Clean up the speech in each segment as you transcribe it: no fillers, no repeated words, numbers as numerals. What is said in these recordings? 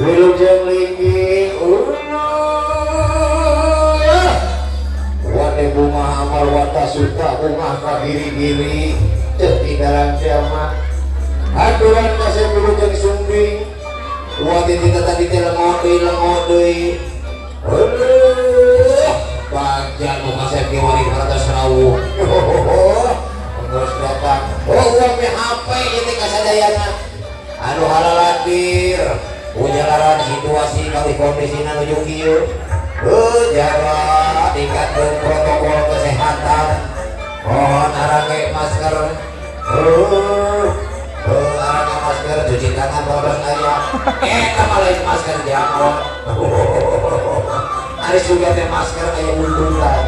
Wilujeng linggih wate bunga amal wata suta bunga kadiri-diri tinggalan kiamat aturan kasih wilujeng sumbing wate kita tadi lengodoi bagian bunga saya kiwari keratas rawu terus datang uang HP ini kasadayana anu halaladir ujalaran situasi kali kondisi nuju kieu jaga tingkatkeun protokol kesehatan mohon arange masker arange masker cuci tangan boros aya kamalain masker jangan ari suga teh masker aya buntulan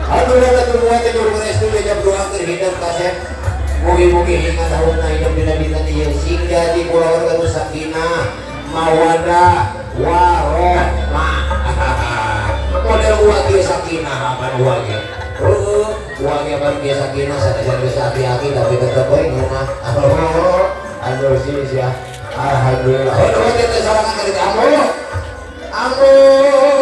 aduh ada semua teh juru restu jam 2 keur hidup kasep mugi-mugi hingga tahun hidup dina ieu singga di pulau warga sakinah mawadah warohmah model uang dia sakinah apa uang ya uangnya kan dia sakinah sadar bisa hati-hati tapi tetap baik rumah aduh sih ya alhamdulillah kita sarangan dari amro